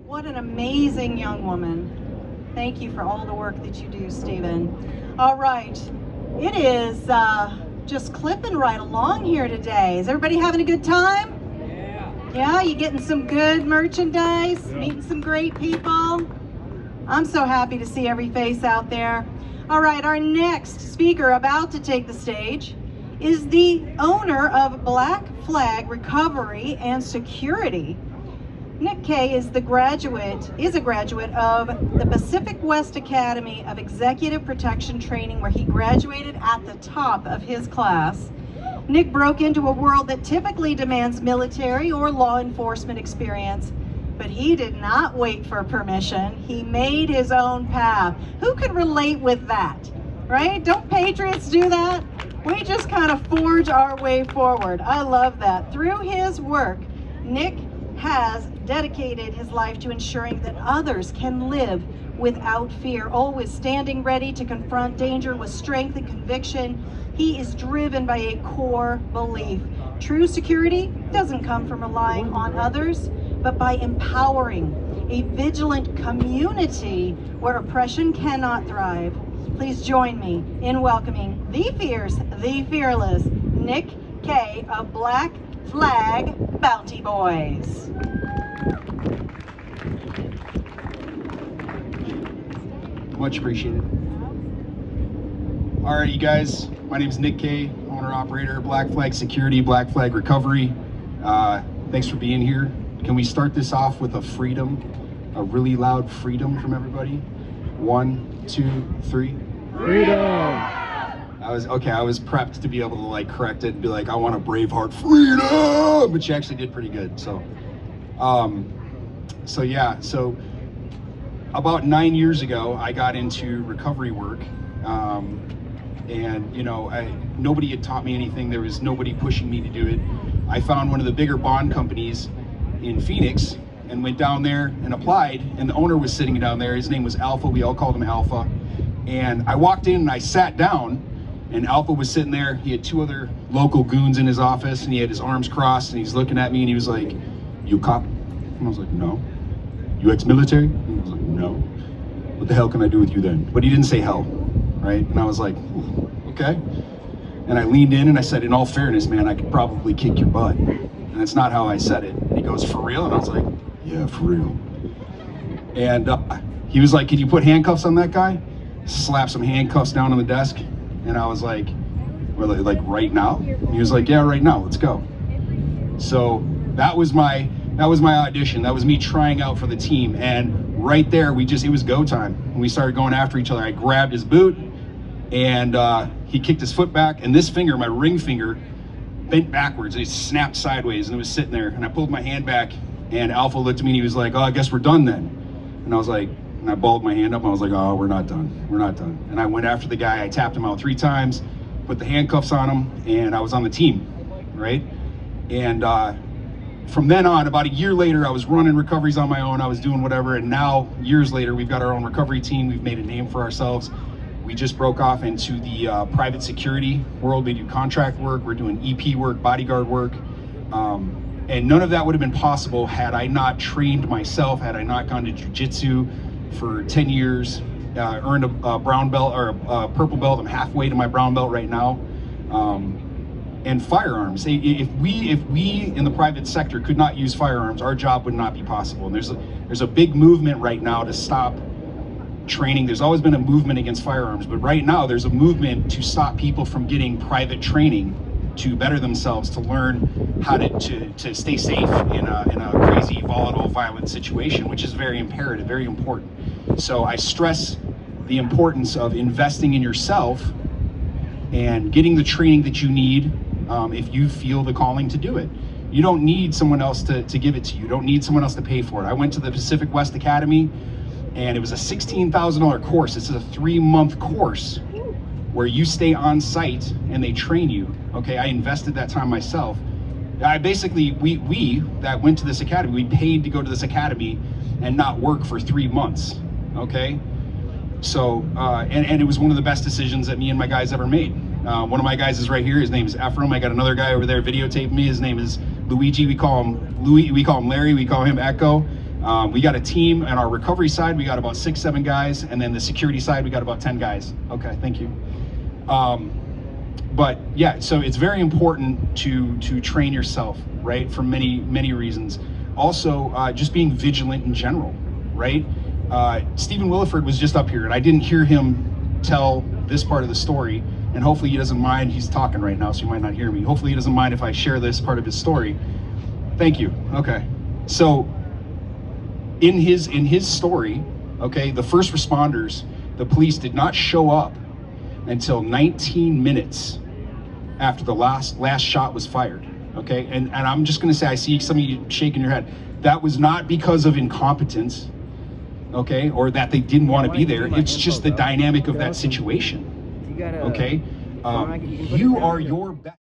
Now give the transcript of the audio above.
What an amazing young woman. Thank you for all the work that you do, Stephen. All right, it is just clipping right along here today. Is everybody having a good time? Yeah, you getting some good merchandise, meeting some great people. I'm so happy to see every face out there. All right, our next speaker about to take the stage is the owner of Black Flag Recovery and Security. Nic Kehe is a graduate of the Pacific West Academy of Executive Protection Training, where he graduated at the top of his class. Nic broke into a world that typically demands military or law enforcement experience, but he did not wait for permission. He made his own path. Who could relate with that, right? Don't patriots do that? We just kind of forge our way forward. I love that. Through his work, Nic has dedicated his life to ensuring that others can live without fear, always standing ready to confront danger with strength and conviction. He is driven by a core belief. True security doesn't come from relying on others, but by empowering a vigilant community where oppression cannot thrive. Please join me in welcoming the fierce, the fearless Nic Kehe of Black Flag Bounty Boys. Much appreciated. All right, you guys, my name is Nic Kehe, owner-operator, Black Flag Security, Black Flag Recovery. Thanks for being here. Can we start this off with a freedom, a really loud freedom from everybody? 1, 2, 3. Freedom! I was prepped to be able to like correct it and be like, I want a Braveheart freedom, but she actually did pretty good. So about 9 years ago, I got into recovery work, and you know, nobody had taught me anything. There was nobody pushing me to do it. I found one of the bigger bond companies in Phoenix and went down there and applied, and the owner was sitting down there. His name was Alpha. We all called him Alpha. And I walked in and I sat down, and Alpha was sitting there. He had 2 other local goons in his office, and he had his arms crossed, and he's looking at me, and he was like, "You a cop?" And I was like, "No." "You ex-military?" And I was like, "No." "What the hell can I do with you then?" But he didn't say hell, right? And I was like, okay. And I leaned in and I said, "In all fairness, man, I could probably kick your butt." And that's not how I said it. And he goes, "For real?" And I was like, "Yeah, for real." And he was like, "Can you put handcuffs on that guy?" Slap some handcuffs down on the desk. And I was like, "Well, like right now?" And he was like, "Yeah, right now, let's go." So that was my audition. That was me trying out for the team. And right there, it was go time. And we started going after each other. I grabbed his boot, and he kicked his foot back, and this finger, my ring finger, bent backwards. It snapped sideways, and it was sitting there. And I pulled my hand back, and Alpha looked at me, and he was like, "Oh, I guess we're done then." And I was like, and I balled my hand up, and I was like, "Oh, we're not done. We're not done." And I went after the guy. I tapped him out 3 times, put the handcuffs on him, and I was on the team, right? And from then on, about a year later, I was running recoveries on my own. I was doing whatever, and now, years later, we've got our own recovery team. We've made a name for ourselves. We just broke off into the private security world. We do contract work. We're doing EP work, bodyguard work. And none of that would have been possible had I not trained myself, had I not gone to jiu-jitsu for 10 years, earned a brown belt or a purple belt. I'm halfway to my brown belt right now. And firearms. If we in the private sector could not use firearms, our job would not be possible. And there's a big movement right now to stop training. There's always been a movement against firearms, but right now there's a movement to stop people from getting private training to better themselves, to learn how to stay safe in a crazy, volatile, violent situation, which is very imperative, very important. So I stress the importance of investing in yourself and getting the training that you need if you feel the calling to do it. You don't need someone else to give it to you. You don't need someone else to pay for it. I went to the Pacific West Academy, and it was a $16,000 course. It's a 3-month course where you stay on site and they train you. Okay, I invested that time myself. We that went to this academy, we paid to go to this academy and not work for 3 months. Okay, so and it was one of the best decisions that me and my guys ever made. One of my guys is right here. His name is Ephraim. I got another guy over there videotaping me. His name is Luigi. We call him Louis. We call him Larry. We call him Echo. We got a team on our recovery side, we got about 6, 7 guys, and then the security side, we got about 10 guys. Okay, thank you. But yeah, so it's very important to train yourself, right, for many reasons. Also, just being vigilant in general, right? Stephen Williford was just up here, and I didn't hear him tell this part of the story, and hopefully he doesn't mind. He's talking right now, so you might not hear me. Hopefully he doesn't mind if I share this part of his story. Thank you. Okay. So in his story, okay, the first responders, the police did not show up until 19 minutes after the last shot was fired. Okay, and I'm just going to say, I see some of you shaking your head. That was not because of incompetence, okay, or that they didn't want to be there. It's just the dynamic of that situation. Okay, you are your best.